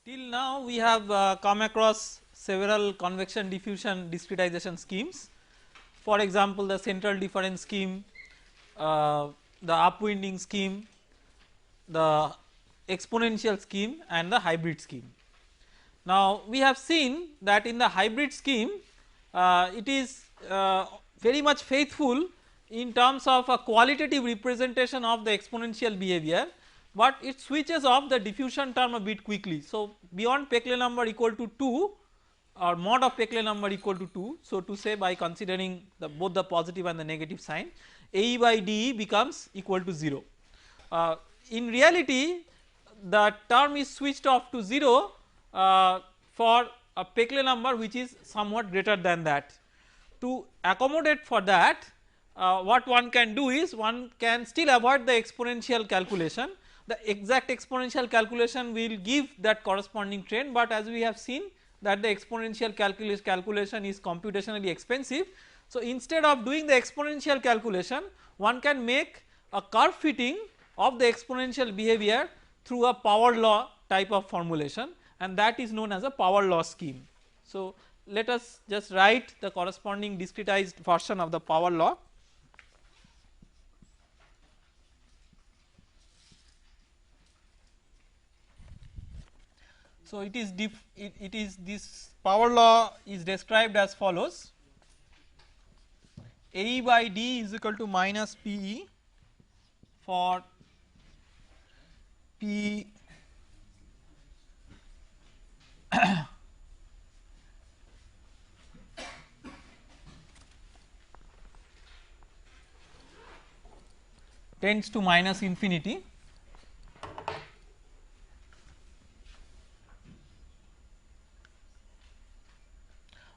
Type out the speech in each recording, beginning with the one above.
Till now we have come across several convection diffusion discretization schemes. For example, the central difference scheme, the upwinding scheme, the exponential scheme and the hybrid scheme. Now we have seen that in the hybrid scheme it is very much faithful in terms of a qualitative representation of the exponential behavior, but it switches off the diffusion term a bit quickly. So beyond Peclet number equal to 2 or mod of Peclet number equal to 2, so to say, by considering both the positive and the negative sign, AE by DE becomes equal to 0. In reality the term is switched off to 0 for a Peclet number which is somewhat greater than that. To accommodate for that, what one can do is one can still avoid the exponential calculation. The exact exponential calculation will give that corresponding trend, but as we have seen that the exponential calculation is computationally expensive. So instead of doing the exponential calculation, one can make a curve fitting of the exponential behavior through a power law type of formulation, and that is known as a power law scheme. So let us just write the corresponding discretized version of the power law. So it is this power law is described as follows: AE by D is equal to minus PE for P tends to minus infinity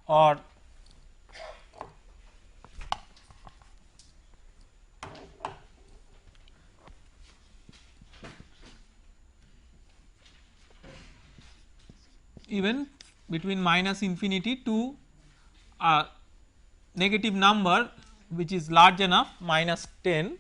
or even between minus infinity to a negative number which is large enough, minus 10,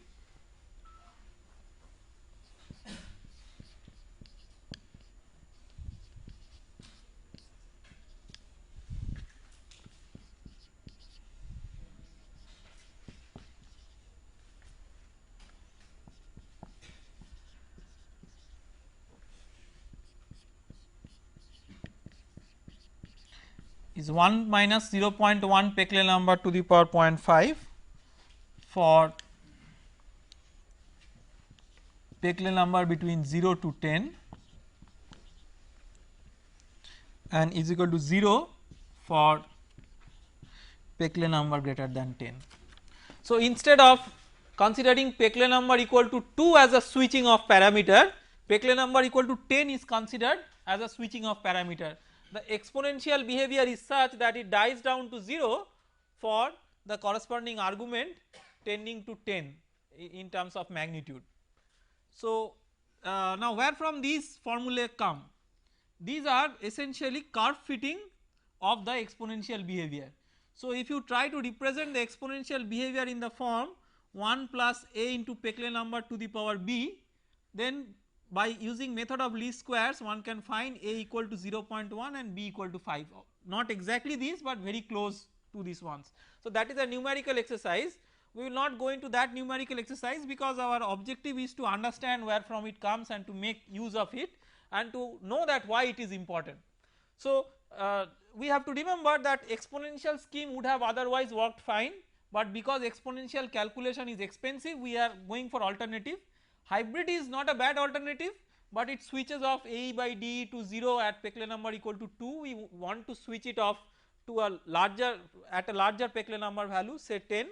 is 1 minus 0.1 Peclet number to the power 0.5 for Peclet number between 0 to 10 and is equal to 0 for Peclet number greater than 10. So instead of considering Peclet number equal to 2 as a switching of parameter, Peclet number equal to 10 is considered as a switching of parameter. The exponential behavior is such that it dies down to 0 for the corresponding argument tending to 10 in terms of magnitude. So now where from these formulae come? These are essentially curve fitting of the exponential behavior. So if you try to represent the exponential behavior in the form 1 plus a into Peclet number to the power b, then by using method of least squares one can find a equal to 0.1 and b equal to 5, not exactly these but very close to these ones. So that is a numerical exercise. We will not go into that numerical exercise because our objective is to understand where from it comes and to make use of it and to know that why it is important. So we have to remember that exponential scheme would have otherwise worked fine, but because exponential calculation is expensive we are going for alternative. Hybrid is not a bad alternative, but it switches off AE by DE to 0 at Peclet number equal to 2. We want to switch it off to a larger at a larger Peclet number value, say 10,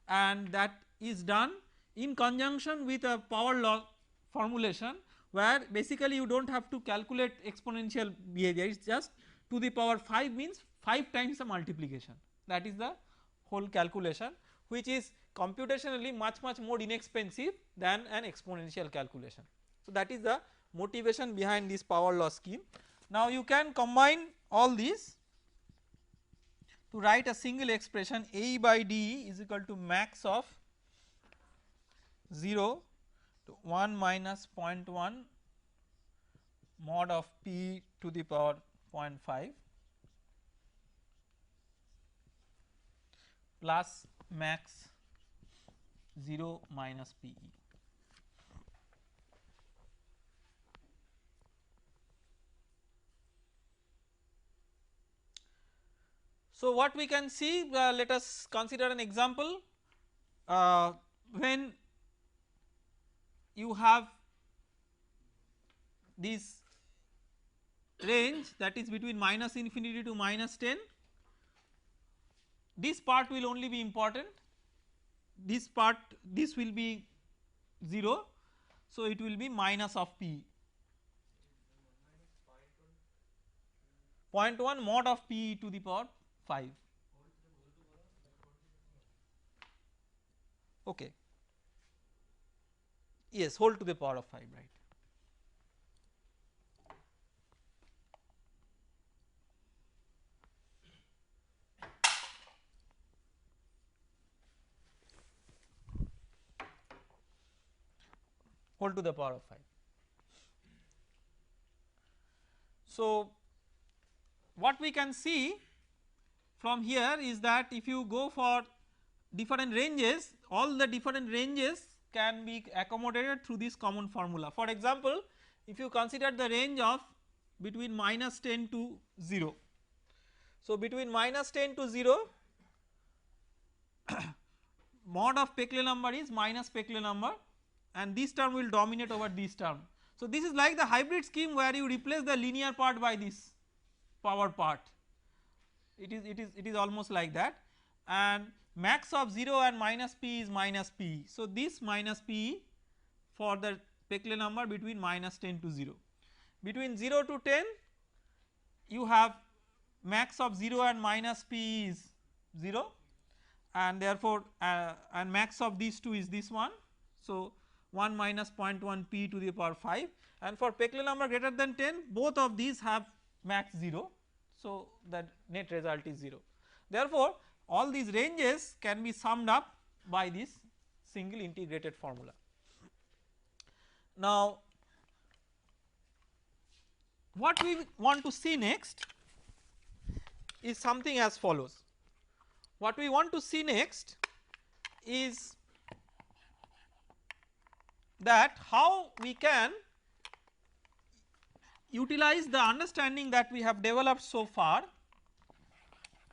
and that is done in conjunction with a power law formulation where basically you do not have to calculate exponential behavior, it is just to the power 5 means 5 times the multiplication, that is the whole calculation, which is computationally much more inexpensive than an exponential calculation. So that is the motivation behind this power law scheme. Now you can combine all these to write a single expression AE by DE is equal to max of 0 to 1 minus 0.1 mod of p to the power 0.5 plus max 0 minus p e. So, what we can see, let us consider an example when you have this range that is between minus infinity to minus 10, this part will only be important, this part this will be 0. So, it will be minus of p 0.1 mod of p e to the power 5. Okay. Yes, whole to the power of 5, right. Whole to the power of 5. So, what we can see from here is that if you go for different ranges, all the different ranges can be accommodated through this common formula. For example, if you consider the range of between minus 10 to 0. So, between minus 10 to 0 mod of Peclet number is minus Peclet number and this term will dominate over this term. So, this is like the hybrid scheme where you replace the linear part by this power part, it is almost like that, and max of 0 and minus p is minus p. So, this minus p for the Peclet number between minus 10 to 0. Between 0 to 10 you have max of 0 and minus p is 0 and therefore and max of these two is this one. So, 1 minus 0.1 p to the power 5, and for Peclet number greater than 10 both of these have max 0. So, the net result is 0. Therefore, all these ranges can be summed up by this single integrated formula. Now, what we want to see next is something as follows. What we want to see next is that how we can utilize the understanding that we have developed so far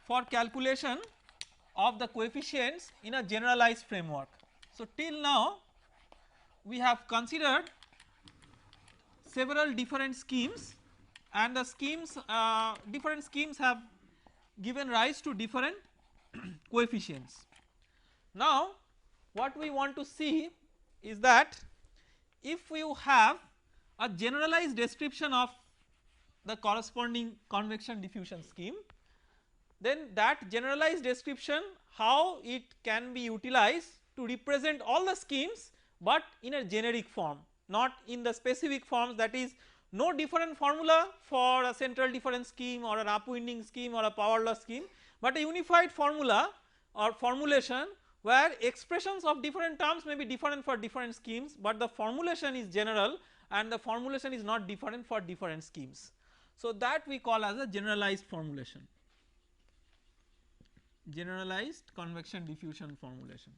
for calculation of the coefficients in a generalized framework. So, till now we have considered several different schemes and the schemes different schemes have given rise to different coefficients. Now, what we want to see is that if you have a generalized description of the corresponding convection diffusion scheme, then that generalized description how it can be utilized to represent all the schemes, but in a generic form, not in the specific forms, that is no different formula for a central difference scheme or an upwinding scheme or a power law scheme, but a unified formula or formulation where expressions of different terms may be different for different schemes, but the formulation is general and the formulation is not different for different schemes. So, that we call as a generalized formulation, generalized convection diffusion formulation.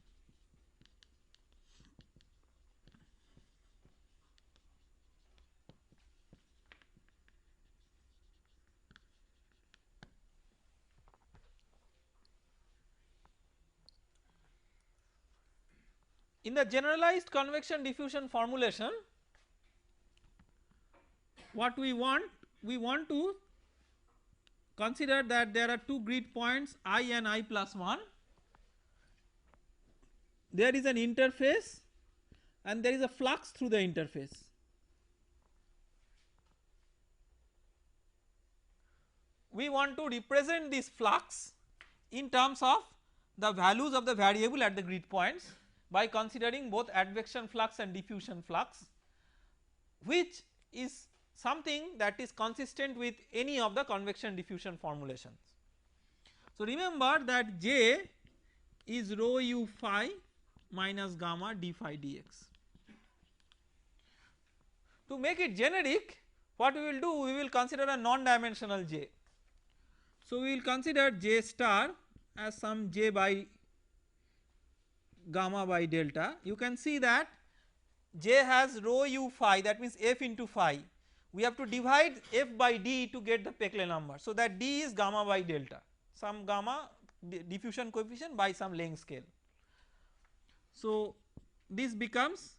In the generalized convection diffusion formulation, what we want to consider that there are two grid points I and I plus 1, there is an interface and there is a flux through the interface. We want to represent this flux in terms of the values of the variable at the grid points by considering both advection flux and diffusion flux, which is something that is consistent with any of the convection diffusion formulations. So, remember that J is rho u phi minus gamma d phi dx. To make it generic, what we will do, we will consider a non-dimensional j. So, we will consider j star as some j by gamma by delta. You can see that j has rho u phi, that means f into phi. We have to divide f by d to get the Peclet number. So, that d is gamma by delta, some gamma diffusion coefficient by some length scale. So, this becomes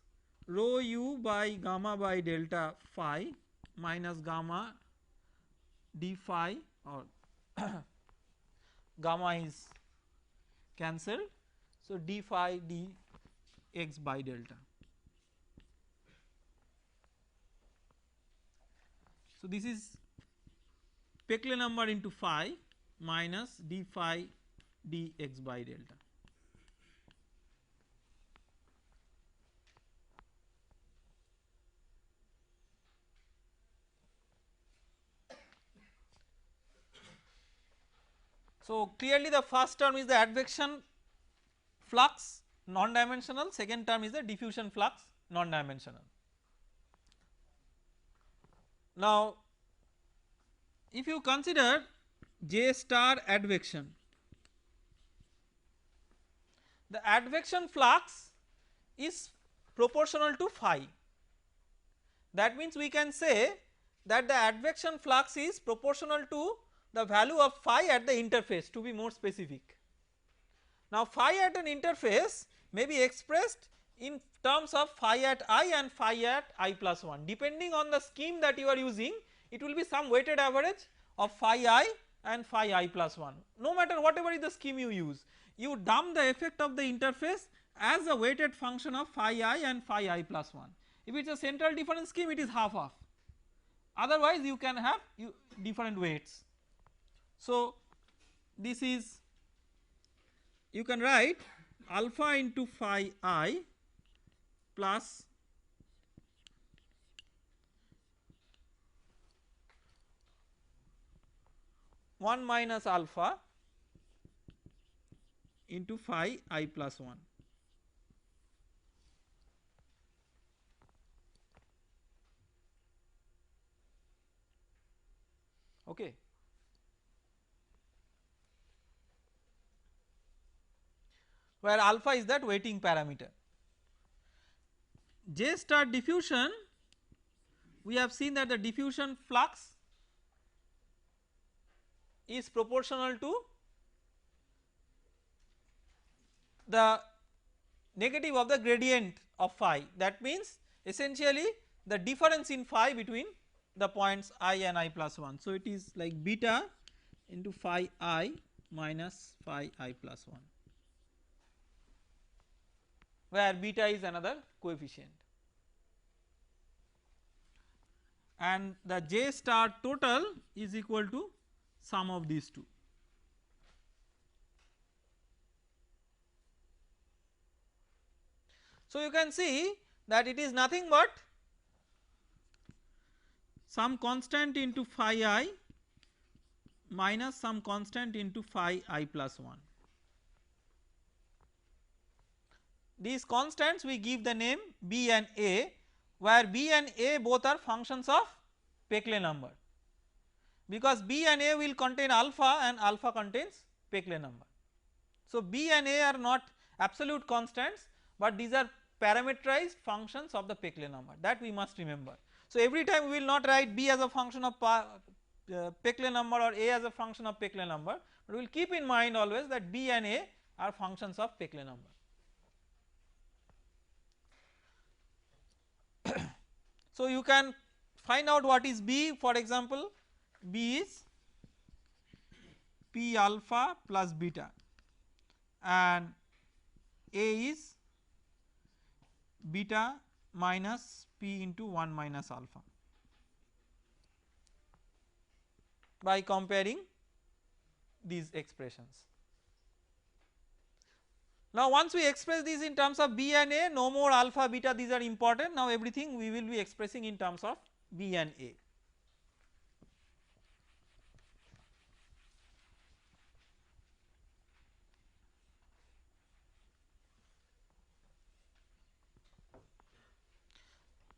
rho u by gamma by delta phi minus gamma d phi, or gamma is cancelled. So, d phi d x by delta. So, this is Peclet number into phi minus d phi d x by delta. So, clearly the first term is the advection flux non-dimensional, second term is the diffusion flux non-dimensional. Now, if you consider j star advection, the advection flux is proportional to phi. That means we can say that the advection flux is proportional to the value of phi at the interface, to be more specific. Now, phi at an interface may be expressed in terms of phi at I and phi at I plus 1, depending on the scheme that you are using. It will be some weighted average of phi I and phi I plus 1, no matter whatever is the scheme you use, you dump the effect of the interface as a weighted function of phi I and phi I plus 1. If it is a central difference scheme, it is half, otherwise you can have different weights. So, this is, you can write alpha into phi I plus one minus alpha into phi I plus 1. Okay. Where alpha is that weighting parameter. J star diffusion, we have seen that the diffusion flux is proportional to the negative of the gradient of phi. That means essentially the difference in phi between the points I and I plus 1. So, it is like beta into phi I minus phi I plus 1, where beta is another coefficient, and the j star total is equal to sum of these two. So, you can see that it is nothing but some constant into phi I minus some constant into phi I plus 1. These constants we give the name b and a, where b and a both are functions of Peclet number, because b and a will contain alpha and alpha contains Peclet number. So, b and a are not absolute constants, but these are parameterized functions of the Peclet number, that we must remember. So, every time we will not write b as a function of Peclet number or a as a function of Peclet number, but we will keep in mind always that b and a are functions of Peclet number. So, you can find out what is b. For example, b is p alpha plus beta and a is beta minus p into 1 minus alpha, by comparing these expressions. Now, once we express these in terms of b and a, no more alpha beta, these are important. Now, everything we will be expressing in terms of b and a.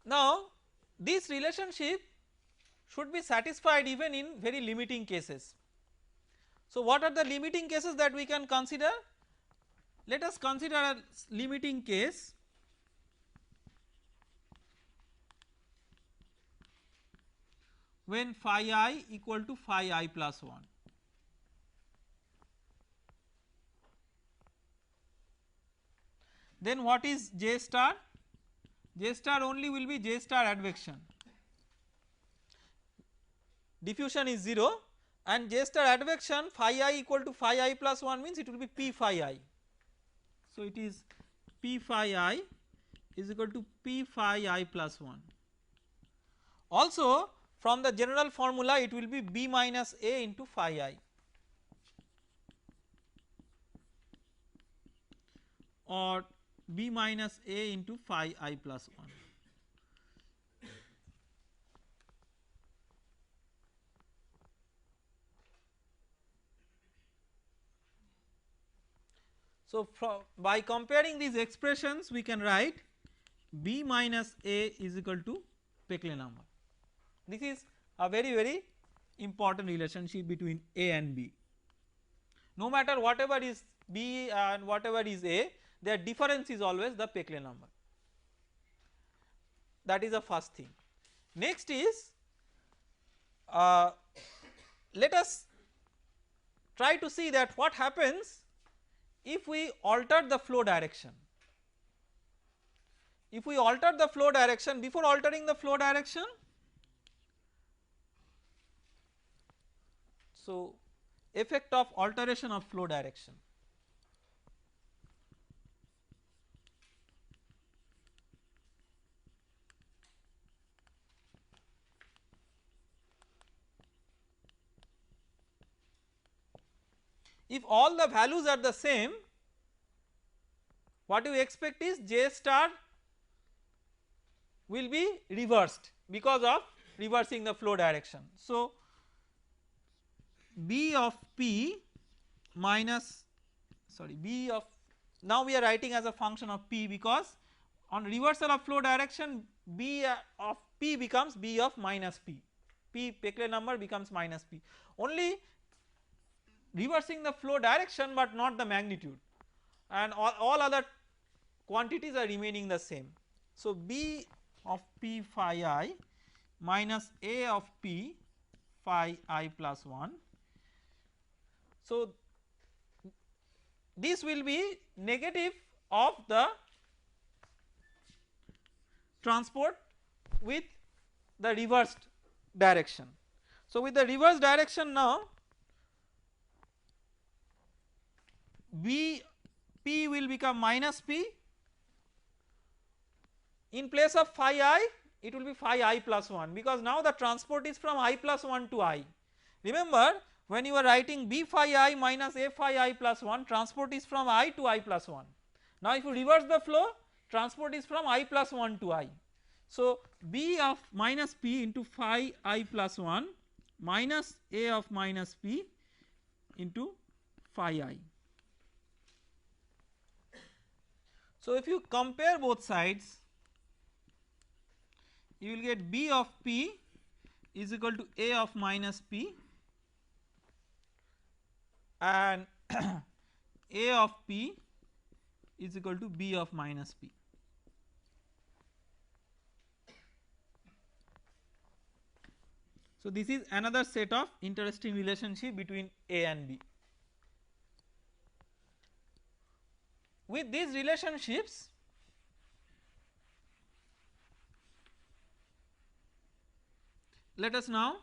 Now, this relationship should be satisfied even in very limiting cases. So, what are the limiting cases that we can consider? Let us consider a limiting case when phi I equal to phi I plus 1. Then what is J star? J star only will be J star advection. Diffusion is 0 and J star advection phi I equal to phi I plus 1 means it will be P phi I. So, it is P phi I is equal to P phi I plus 1. Also from the general formula it will be B minus A into phi I or B minus A into phi I plus 1. So, by comparing these expressions we can write B minus A is equal to Peclet number. This is a very important relationship between A and B. No matter whatever is B and whatever is A, their difference is always the Peclet number. That is the first thing. Next is let us try to see that what happens if we alter the flow direction. If we alter the flow direction, before altering the flow direction, so effect of alteration of flow direction. If all the values are the same, what you expect is J star will be reversed because of reversing the flow direction. So, B of P minus B of, now we are writing as a function of P because on reversal of flow direction B of P becomes B of minus P, Peclet number becomes minus P, only reversing the flow direction but not the magnitude, and all other quantities are remaining the same. So, B of P phi I minus A of P phi I plus 1. So, this will be negative of the transport with the reversed direction. So, with the reverse direction now B P will become minus P, in place of phi I it will be phi I plus 1 because now the transport is from I plus 1 to I. Remember when you are writing B phi I minus A phi I plus 1, transport is from I to I plus 1. Now if you reverse the flow, transport is from I plus 1 to I. So B of minus P into phi I plus 1 minus A of minus P into phi I. So if you compare both sides, you will get B of P is equal to A of minus P and A of P is equal to B of minus P. So this is another set of interesting relationship between A and B. With these relationships, let us now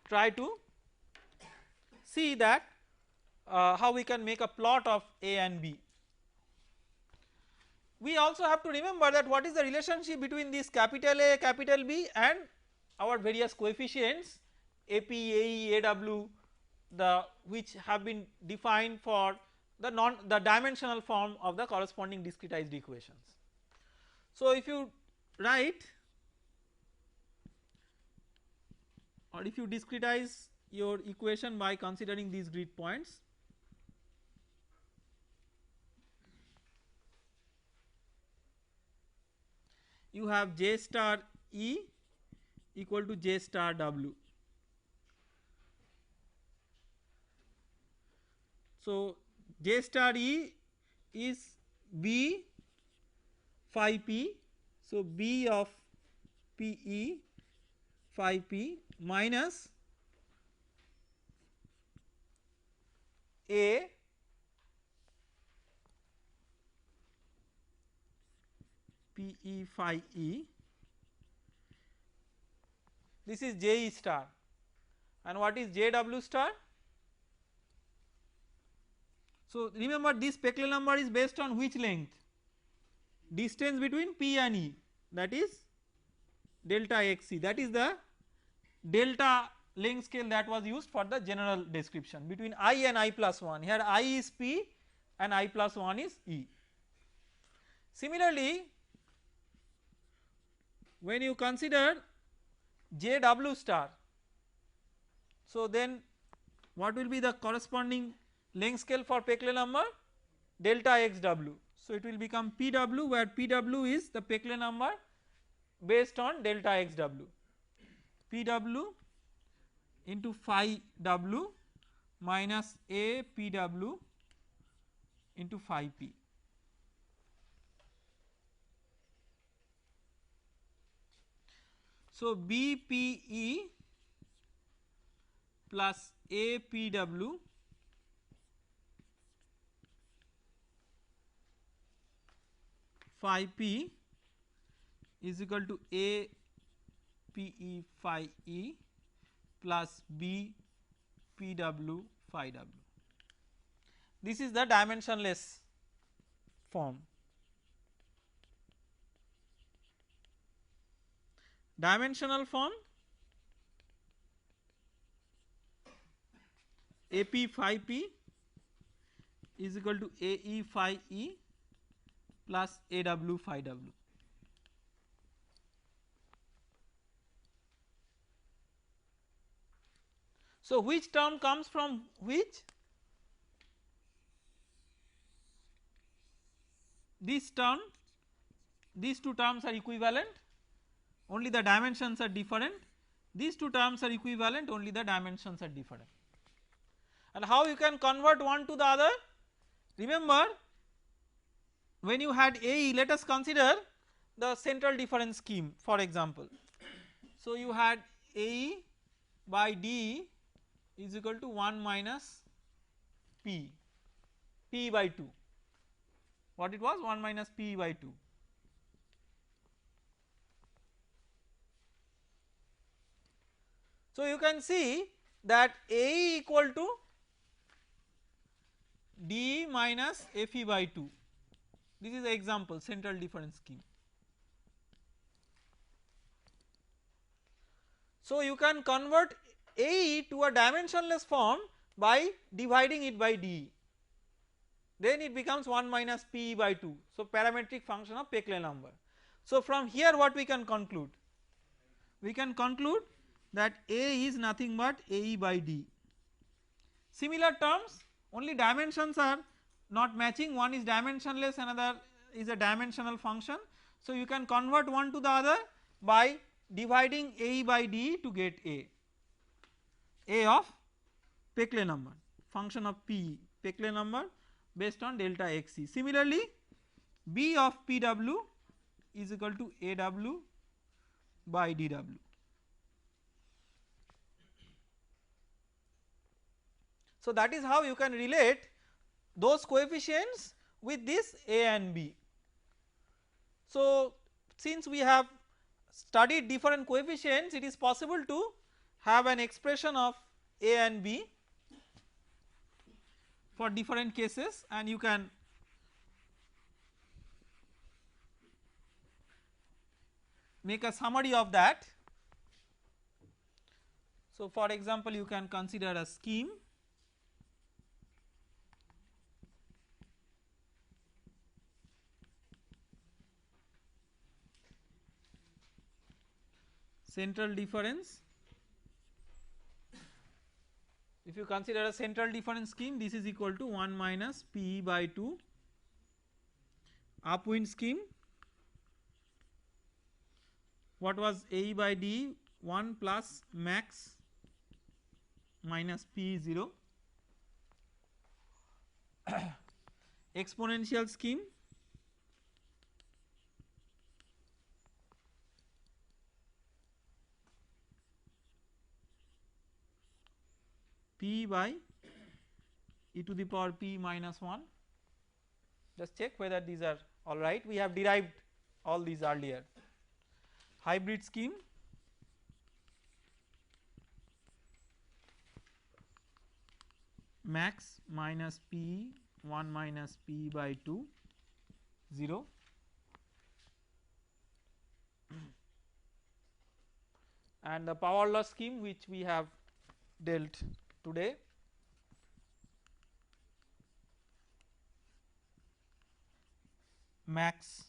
try to see that how we can make a plot of A and B. We also have to remember that what is the relationship between this capital A, capital B and our various coefficients AP, AE, AW, which have been defined for the dimensional form of the corresponding discretized equations. So if you write or if you discretize your equation by considering these grid points, you have J star E equal to J star W. So J star E is B phi P. So B of PE phi P minus A PE phi E. This is J E star, and what is JW star? So remember, this Peclet number is based on which length? Distance between P and E, that is delta XC, that is the delta length scale that was used for the general description between I and I plus 1. Here I is P and I plus 1 is E. Similarly, when you consider JW star, so then what will be the corresponding length scale for Peclet number? Delta XW. So it will become PW, where PW is the Peclet number based on delta XW. PW into phi W minus A PW into phi P. So BPE plus APW phi P is equal to APE phi E plus BPW phi W. This is the dimensionless form. Dimensional form, AP phi P is equal to AE phi E plus AW phi W. So which term comes from which? This term, these two terms are equivalent, only the dimensions are different. These two terms are equivalent, only the dimensions are different. And how you can convert one to the other? Remember, when you had AE, let us consider the central difference scheme for example. So you had AE by DE is equal to 1 minus P, P by 2. What it was? 1 minus P by 2. So you can see that AE equal to DE minus FE by 2. This is the example central difference scheme. So you can convert AE to a dimensionless form by dividing it by DE, then it becomes 1 minus PE by 2. So parametric function of Peclet number. So from here what we can conclude? We can conclude that A is nothing but AE by D. Similar terms, only dimensions are not matching, one is dimensionless, another is a dimensional function. So you can convert one to the other by dividing AE by D to get A of Peclet number, function of P, Peclet number based on delta XC. Similarly, B of PW is equal to AW by DW. So that is how you can relate those coefficients with this A and B. So since we have studied different coefficients, it is possible to have an expression of A and B for different cases, and you can make a summary of that. So for example, you can consider a scheme central difference. If you consider a central difference scheme, this is equal to 1 minus PE by 2. Upwind scheme, what was AE by D 1 plus max minus p 0 exponential scheme p by e to the power p minus 1. Just check whether these are alright, we have derived all these earlier. Hybrid scheme max minus p 1 minus p by 2 0 and the power law scheme which we have dealt today, max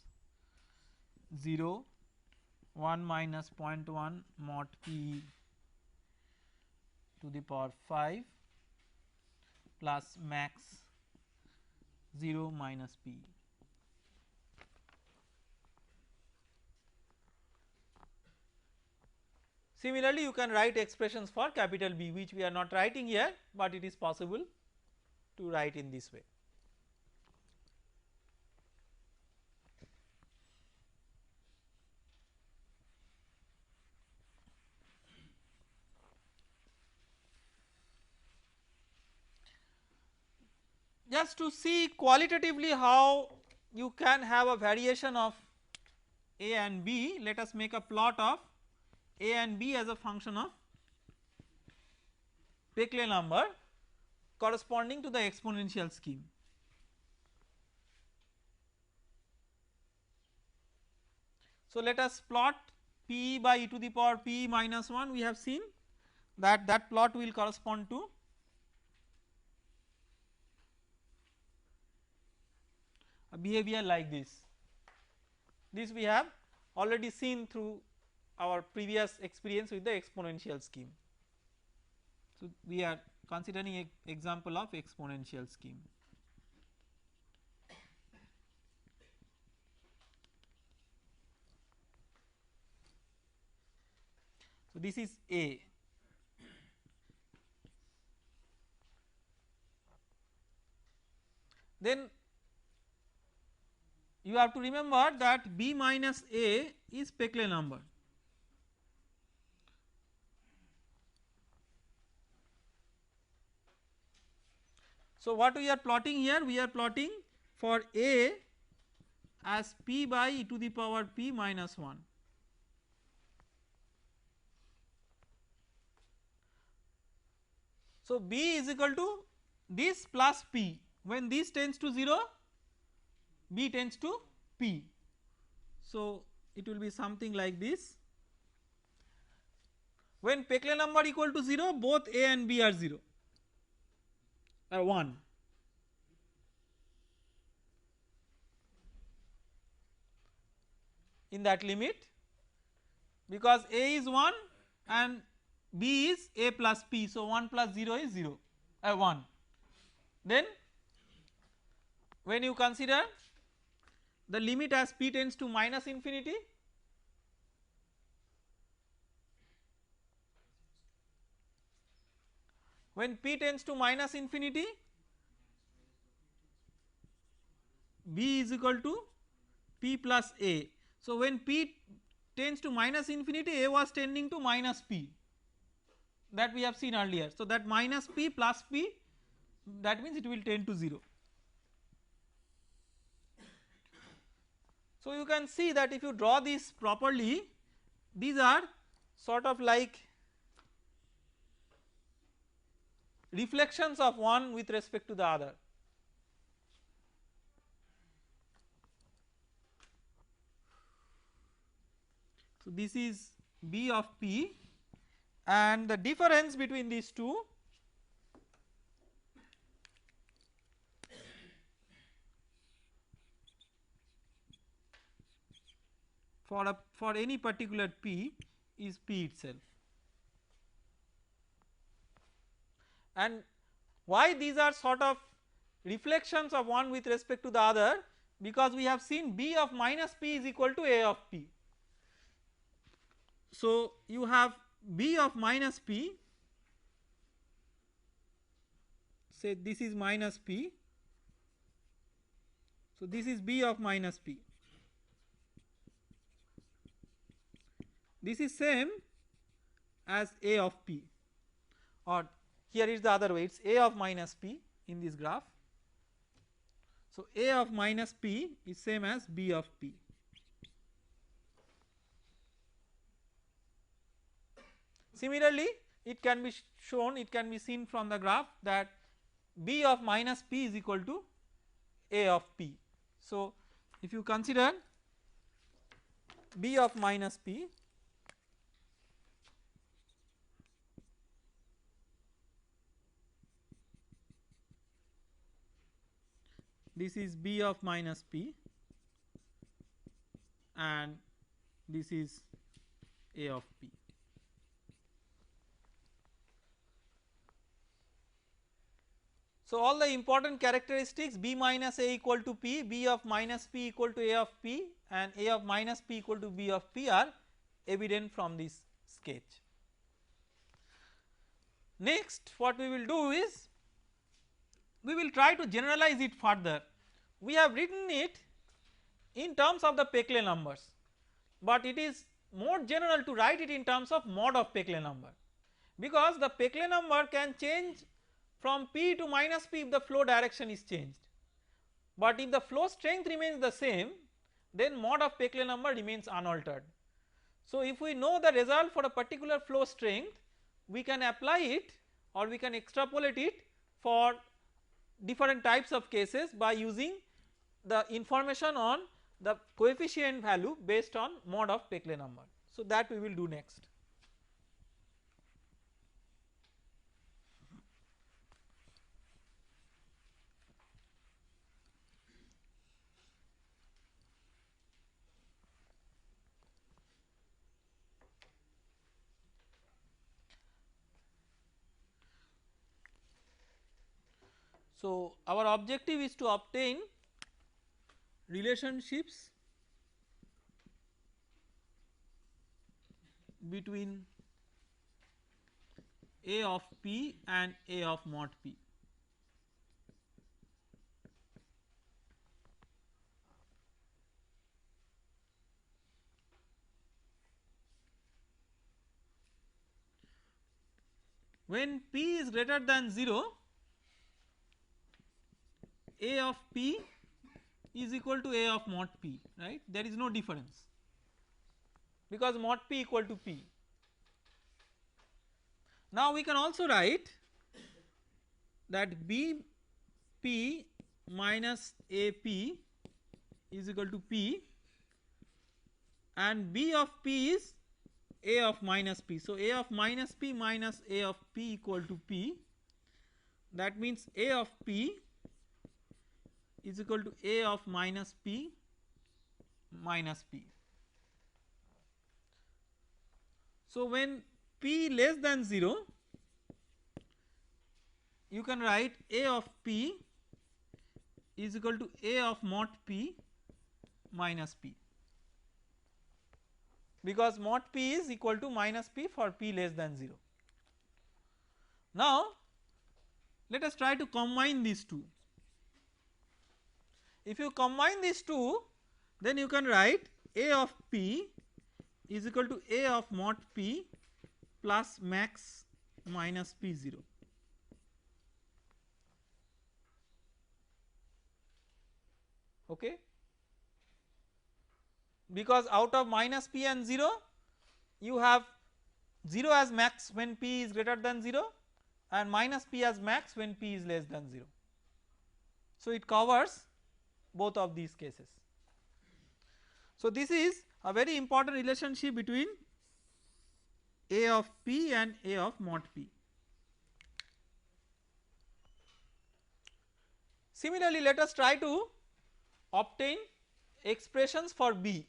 0 1 minus 0.1 mod p to the power 5 plus max 0 minus p. Similarly, you can write expressions for capital B which we are not writing here, but it is possible to write in this way. Just to see qualitatively how you can have a variation of A and B, let us make a plot of A and B as a function of Peclet number corresponding to the exponential scheme. So, let us plot p by e to the power p minus 1, we have seen that plot will correspond to a behavior like this. This we have already seen through our previous experience with the exponential scheme. So, we are considering an example of exponential scheme. So, this is A. Then you have to remember that B minus A is Peclet number. So, what we are plotting here? We are plotting for A as p by e to the power p minus 1. So, B is equal to this plus p, when this tends to 0 B tends to p. So, it will be something like this. When Peclet number equal to 0, both A and B are 0 or 1. In that limit, because A is 1 and B is A plus P, so 1 plus 0 is 0 1. Then when you consider the limit as P tends to minus infinity, when P tends to minus infinity, B is equal to P plus A. So, when P tends to minus infinity, A was tending to minus P, that we have seen earlier. So, that minus P plus P, that means it will tend to 0. So, you can see that if you draw this properly, these are sort of like reflections of one with respect to the other. So, this is B of P, and the difference between these two for any particular P is P itself. And why these are sort of reflections of one with respect to the other? Because we have seen B of minus P is equal to A of P. So, you have B of minus P, say this is minus P. So, this is B of minus P. This is same as A of P, or here is the other way, it is A of minus P in this graph. So, A of minus P is same as B of P. Similarly, it can be shown, it can be seen from the graph that B of minus P is equal to A of P. So, if you consider B of minus P, this is B of minus P and this is A of P. So, all the important characteristics B minus A equal to P, B of minus P equal to A of P and A of minus P equal to B of P are evident from this sketch. Next, what we will do is we will try to generalize it further. We have written it in terms of the Peclet numbers, but it is more general to write it in terms of mod of Peclet number, because the Peclet number can change from P to minus P if the flow direction is changed, but if the flow strength remains the same then mod of Peclet number remains unaltered. So, if we know the result for a particular flow strength, we can apply it or we can extrapolate it for different types of cases by using the information on the coefficient value based on mod of Peclet number. So, that we will do next. So, our objective is to obtain relationships between A of P and A of mod P. When P is greater than 0, A of P is equal to A of mod P, right, there is no difference because mod P equal to P. Now, we can also write that B P minus A P is equal to P and B of P is A of minus P. So, A of minus P minus A of P equal to P, that means A of P is equal to A of minus P minus P. So, when P less than 0, you can write A of P is equal to A of mod P minus P, because mod P is equal to minus P for P less than 0. Now, let us try to combine these two. If you combine these two, then you can write A of P is equal to A of mod P plus max minus P 0. Okay, because out of minus P and 0 you have 0 as max when P is greater than 0 and minus P as max when P is less than 0. So, it covers both of these cases. So, this is a very important relationship between A of P and A of mod P. Similarly, let us try to obtain expressions for B.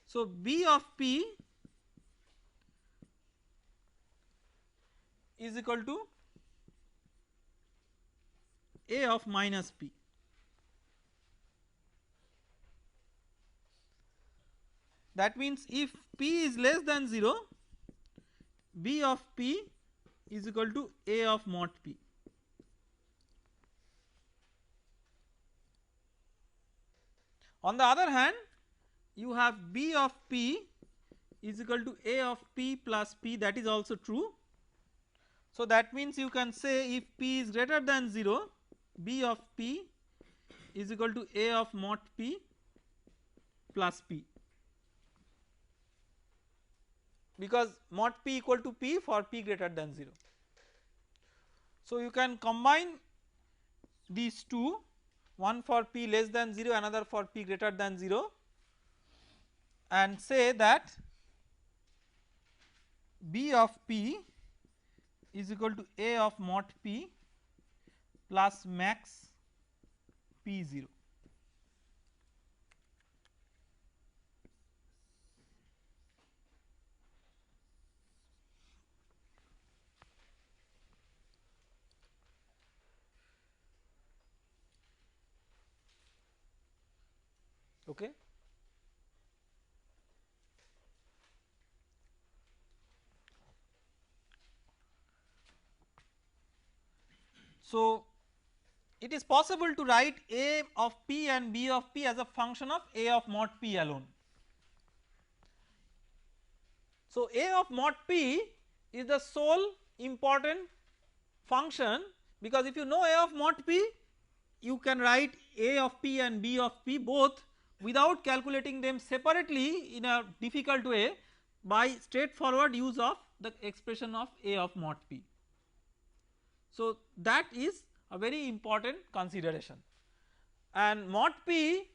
So, B of P is equal to A of minus P. That means if P is less than 0, B of P is equal to A of mod P. On the other hand, you have B of P is equal to A of P plus P, that is also true. So that means you can say if P is greater than 0, B of P is equal to A of mod P plus P, because mod P equal to P for P greater than 0. So you can combine these two, one for P less than 0, another for P greater than 0, and say that B of P is equal to A of mod P plus max P 0. Okay. So it is possible to write A of P and B of P as a function of A of mod P alone. So A of mod P is the sole important function, because if you know A of mod P, you can write A of P and B of P both without calculating them separately in a difficult way by straightforward use of the expression of A of mod P. So that is a very important consideration, and mod P,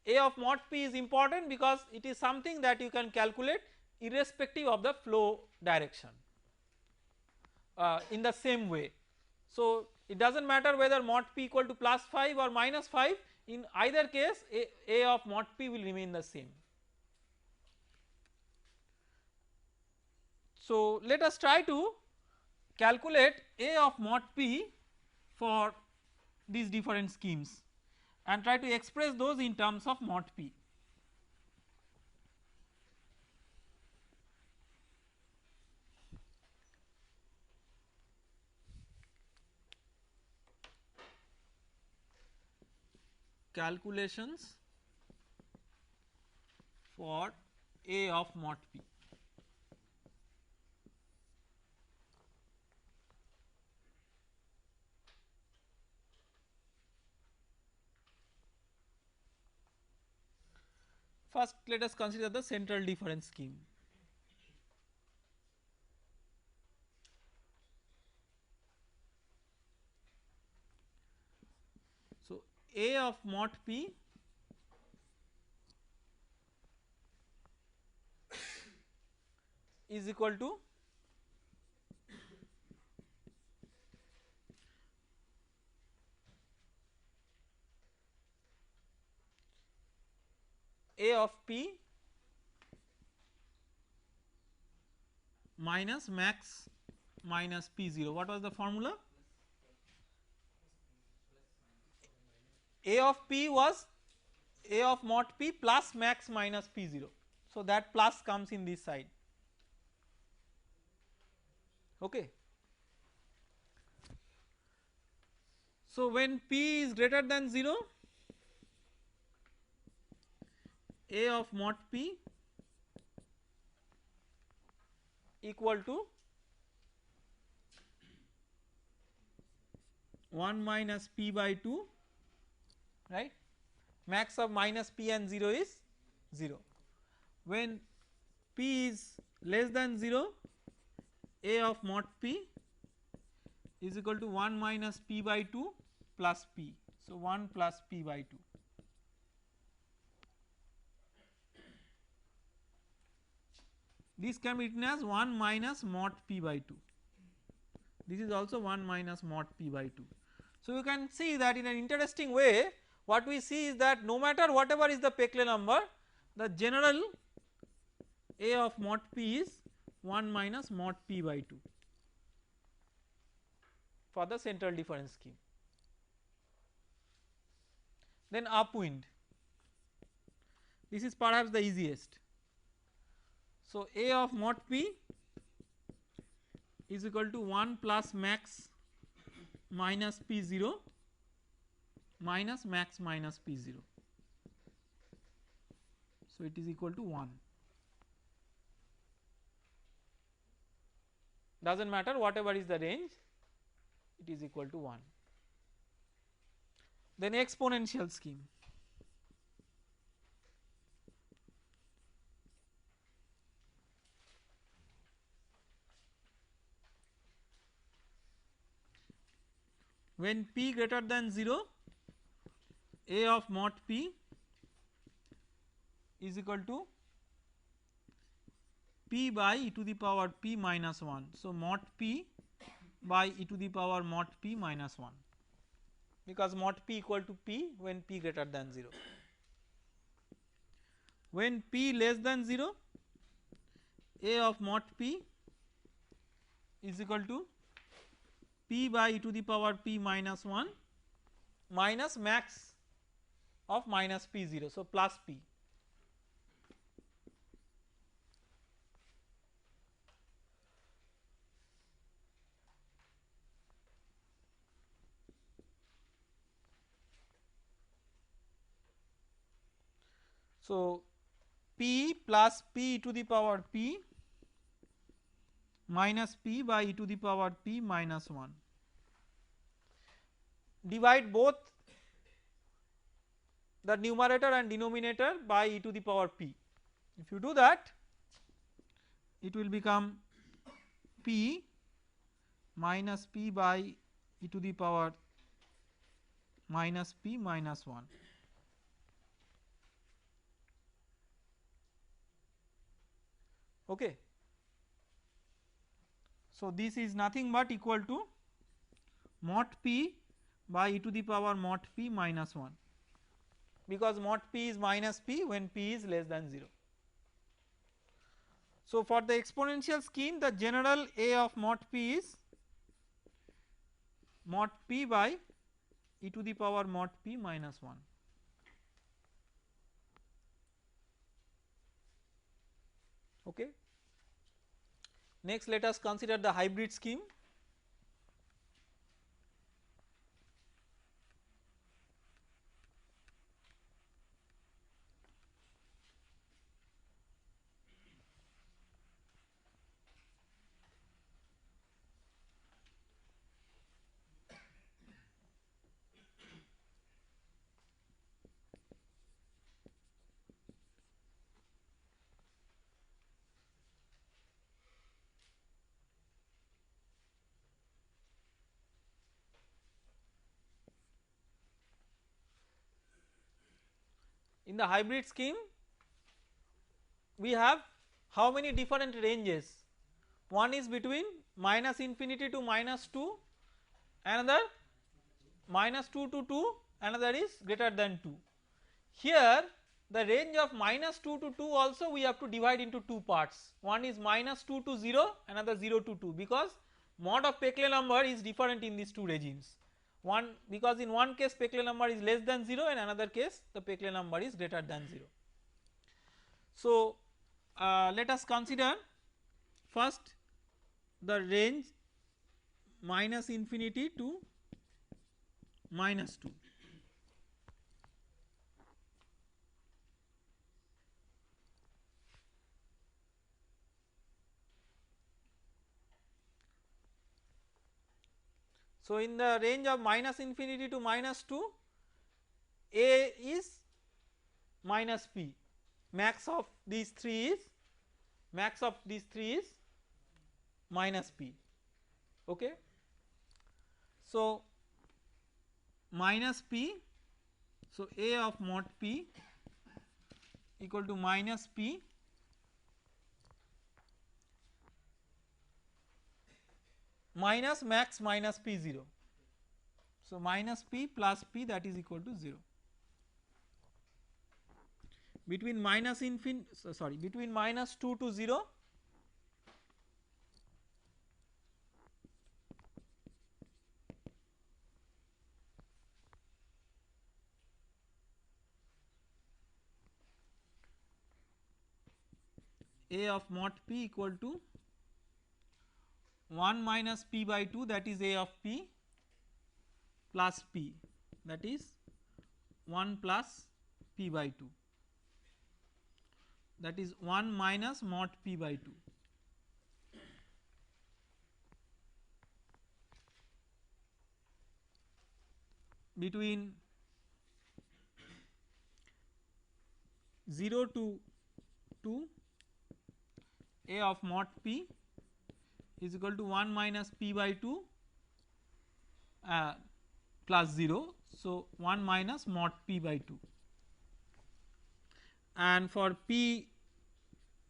A of mod P is important because it is something that you can calculate irrespective of the flow direction in the same way. So it does not matter whether mod P equal to plus 5 or minus 5, in either case A of mod P will remain the same. So let us try to calculate A of mod P for these different schemes and try to express those in terms of mod P. Calculations for A of mod P. First let us consider the central difference scheme. So A of mod P is equal to A of P minus max minus P 0. What was the formula? A of P was A of mod P plus max minus P 0. So that plus comes in this side. Okay. So when P is greater than 0, A of mod P equal to 1 minus P by 2, right, max of minus P and 0 is 0. When P is less than 0, A of mod P is equal to 1 minus P by 2 plus P. So 1 plus P by 2. This can be written as 1 minus mod P by 2. This is also 1 minus mod P by 2. So you can see that in an interesting way what we see is that no matter whatever is the Peclet number, the general A of mod P is 1 minus mod P by 2 for the central difference scheme. Then upwind, this is perhaps the easiest. So, A of mod P is equal to 1 plus max minus P 0 minus max minus P 0. So, it is equal to 1, does not matter whatever is the range, it is equal to 1. Then exponential scheme. When p greater than 0, A of mod P is equal to P by e to the power P minus 1. So, mod P by e to the power mod P minus 1, because mod P equal to P when P greater than 0. When P less than 0, A of mod P is equal to P by e to the power P minus 1 minus max of minus P 0. So, plus P. So, P plus P to the power P minus P by e to the power P minus 1, divide both the numerator and denominator by e to the power P. If you do that, it will become P minus P by e to the power minus P minus 1. Okay. So, this is nothing but equal to mod P by e to the power mod P minus 1, because mod P is minus P when P is less than 0. So, for the exponential scheme, the general A of mod P is mod P by e to the power mod P minus 1. Okay. Next, let us consider the hybrid scheme. In the hybrid scheme, we have how many different ranges? One is between minus infinity to minus 2, another minus 2 to 2, another is greater than 2. Here the range of minus 2 to 2 also we have to divide into two parts. One is minus 2 to 0, another 0 to 2, because mod of Peclet number is different in these two regimes. One, because in one case Peclet number is less than 0, and another case the Peclet number is greater than 0. So, let us consider first the range minus infinity to minus 2. So, in the range of minus infinity to minus 2, A is minus P, max of these three is minus P. Okay. So, minus P, so A of mod P equal to minus P minus max minus P 0. So, minus P plus P, that is equal to 0. Between minus between minus 2 to 0, A of mod p equal to 1 minus p by 2, that is A of p, plus p, that is 1 plus p by 2, that is 1 minus mod p by 2. Between 0 to 2, A of mod p is equal to 1 minus p by 2 plus 0. So, 1 minus mod p by 2, and for p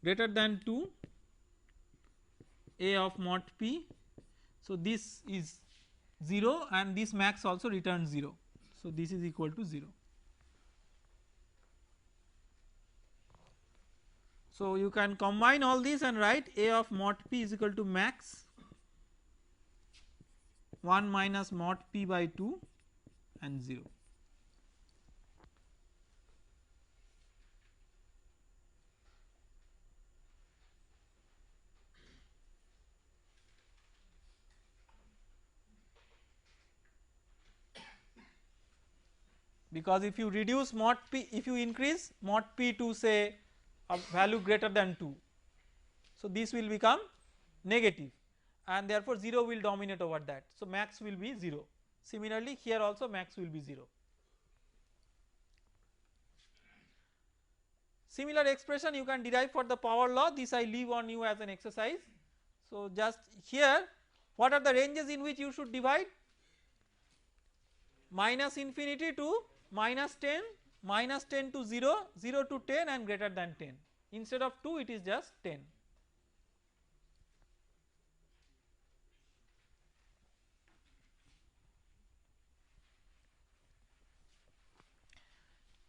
greater than 2, A of mod p. So, this is 0 and this max also returns 0. So, this is equal to 0. So, you can combine all these and write A of mod p is equal to max 1 minus mod p by 2 and 0. Because if you reduce mod p, if you increase mod p to say a value greater than 2, so this will become negative and therefore 0 will dominate over that. So, max will be 0. Similarly, here also max will be 0. Similar expression you can derive for the power law, this I leave on you as an exercise. So, just here what are the ranges in which you should divide? Minus infinity to minus 10, minus 10 to 0, 0 to 10 and greater than 10. Instead of 2 it is just 10.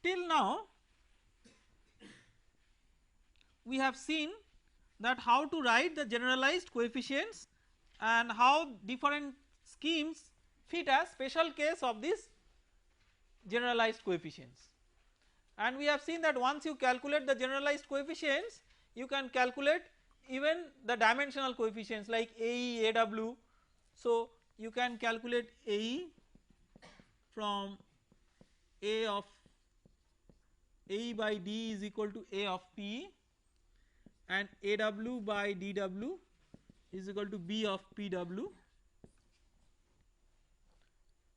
Till now we have seen that how to write the generalized coefficients and how different schemes fit as special case of this generalized coefficients. And we have seen that once you calculate the generalized coefficients, you can calculate even the dimensional coefficients like AE, AW. So, you can calculate AE from A of AE by D is equal to A of P, and AW by DW is equal to B of PW.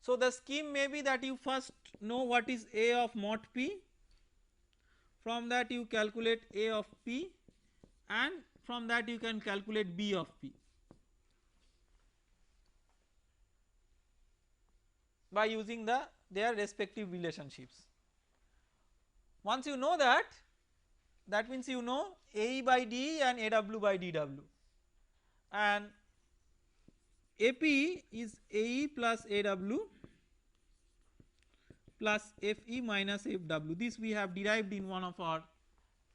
So, the scheme may be that you first know what is A of mod P, from that you calculate A of P, and from that you can calculate B of P by using their respective relationships. Once you know that, that means you know AE by D and AW by DW, and AP is AE plus AW plus FE minus FW. This we have derived in one of our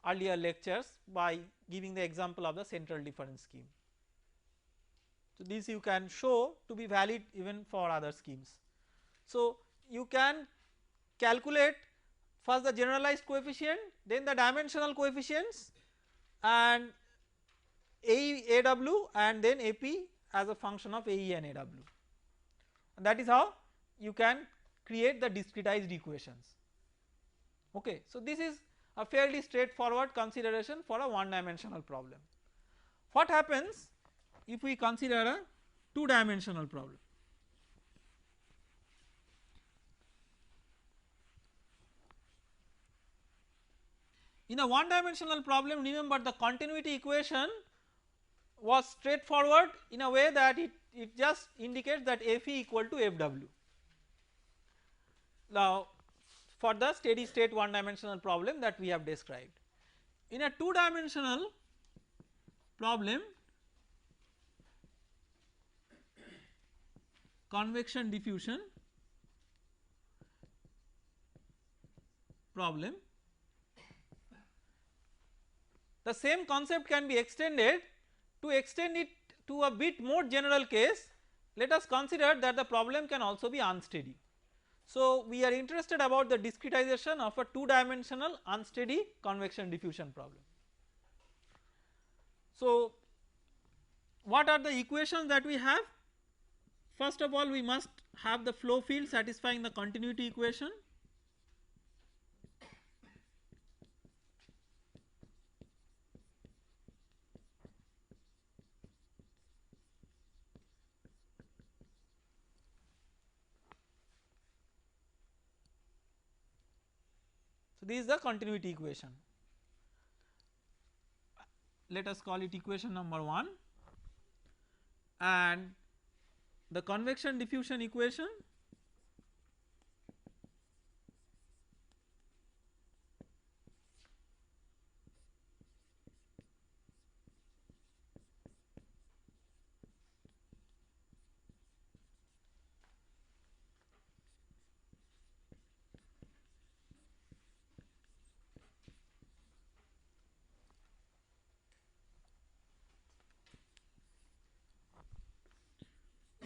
earlier lectures by giving the example of the central difference scheme. So, this you can show to be valid even for other schemes. So, you can calculate first the generalized coefficient, then the dimensional coefficients, and AE, AW, and then AP as a function of AE and AW, and that is how you can create the discretized equations. Okay. So, this is a fairly straightforward consideration for a one dimensional problem. What happens if we consider a two dimensional problem? In a one dimensional problem, remember the continuity equation was straightforward in a way that it just indicates that FE equal to FW. Now, for the steady state one dimensional problem that we have described. In a two dimensional problem, convection diffusion problem, the same concept can be extended. To extend it to a bit more general case, let us consider that the problem can also be unsteady. So, we are interested about the discretization of a two dimensional unsteady convection diffusion problem. So, what are the equations that we have? First of all, we must have the flow field satisfying the continuity equation. So, this is the continuity equation. Let us call it equation number 1, and the convection diffusion equation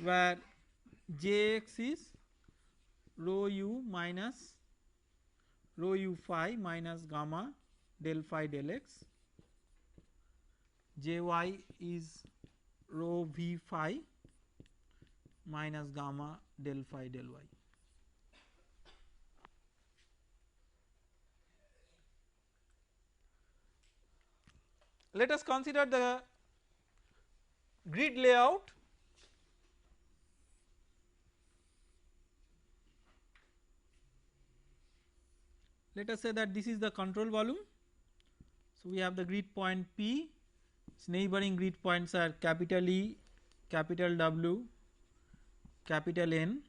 where Jx is rho u minus rho u phi minus gamma del phi del x, Jy is rho v phi minus gamma del phi del y. Let us consider the grid layout. Let us say that this is the control volume. So, we have the grid point P, its neighboring grid points are capital E, capital W, capital N,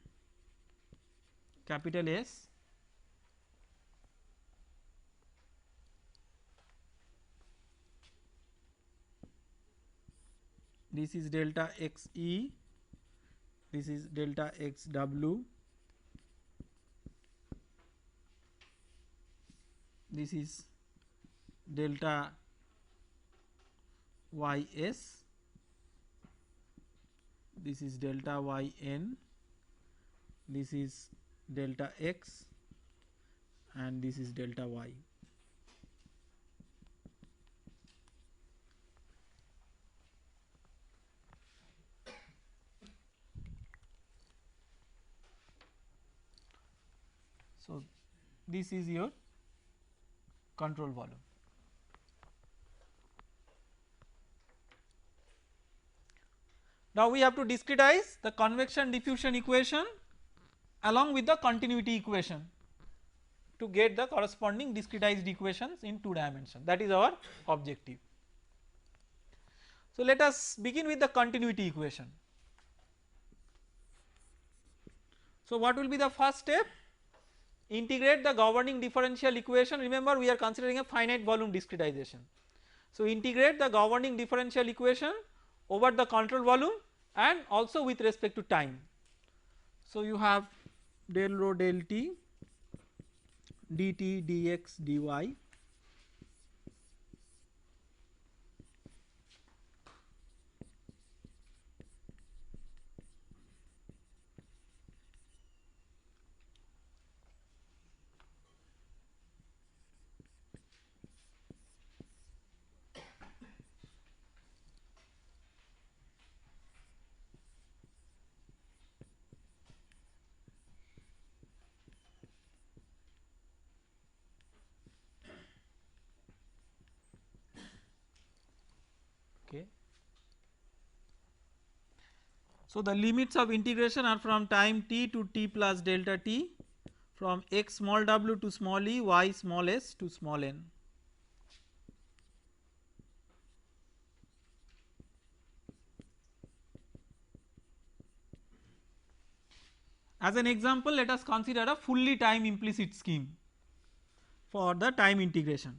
capital S. This is delta x E, this is delta x W, this is delta y s, this is delta y n, this is delta x, and this is delta y. So, this is your control volume. Now, we have to discretize the convection diffusion equation along with the continuity equation to get the corresponding discretized equations in 2 dimensions, that is our objective. So, let us begin with the continuity equation. So, what will be the first step? Integrate the governing differential equation. Remember, we are considering a finite volume discretization. So, integrate the governing differential equation over the control volume and also with respect to time. So, you have del rho del t dt dx dy okay. So, the limits of integration are from time t to t plus delta t, from x small w to small e, y small s to small n. As an example, let us consider a fully time implicit scheme for the time integration.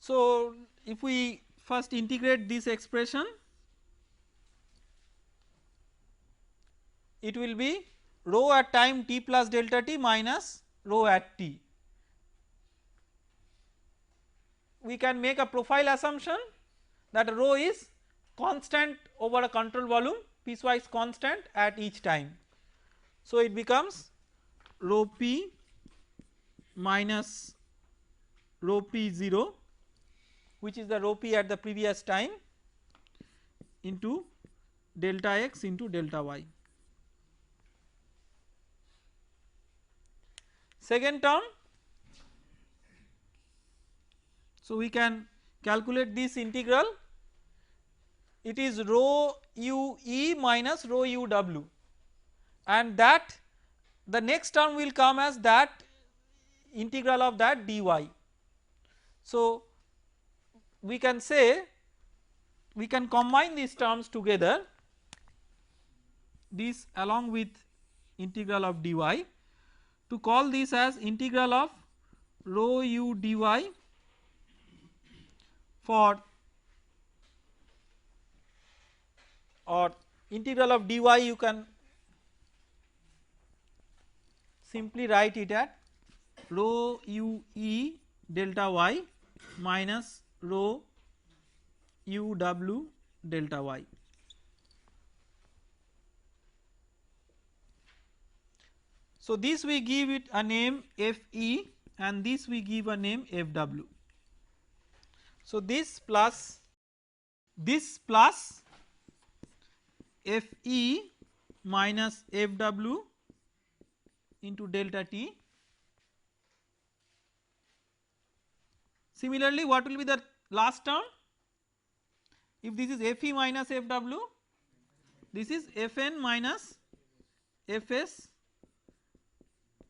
So, if we first integrate this expression, it will be rho at time t plus delta t minus rho at t. We can make a profile assumption that rho is constant over a control volume, piecewise constant at each time. So it becomes rho p minus rho p 0, which is the rho p at the previous time, into delta x into delta y. Second term, so we can calculate this integral, it is rho u e minus rho u w, and that the next term will come as that integral of that dy. So we can say, we can combine these terms together, this along with integral of dy, to call this as integral of rho u dy for, or integral of dy you can simply write it at rho u e delta y minus rho u w delta y. So this we give it a name Fe and this we give a name Fw. So this plus Fe minus Fw into delta t. Similarly, what will be the last term? If this is Fe minus Fw, this is Fn minus Fs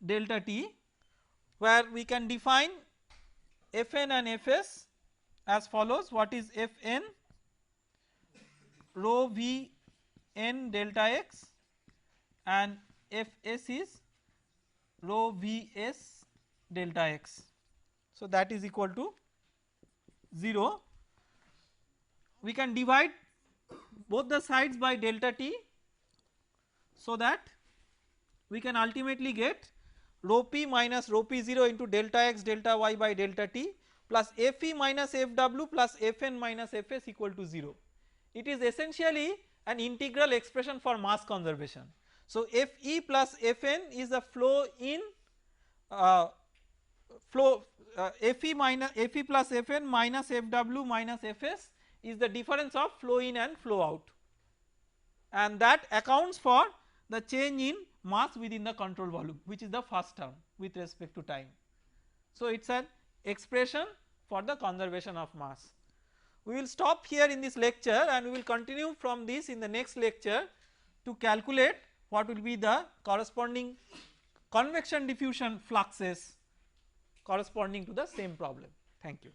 delta t, where we can define Fn and Fs as follows. What is Fn? Rho v n delta x, and Fs is rho vs delta x. So that is equal to 0. We can divide both the sides by delta t, so that we can ultimately get rho p minus rho p 0 into delta x delta y by delta t plus Fe minus Fw plus Fn minus Fs equal to 0. It is essentially an integral expression for mass conservation. So Fe plus Fn is the flow in Fe plus Fn minus Fw minus Fs is the difference of flow in and flow out, and that accounts for the change in mass within the control volume, which is the first term with respect to time. So it is an expression for the conservation of mass. We will stop here in this lecture and we will continue from this in the next lecture to calculate what will be the corresponding convection diffusion fluxes corresponding to the same problem. Thank you.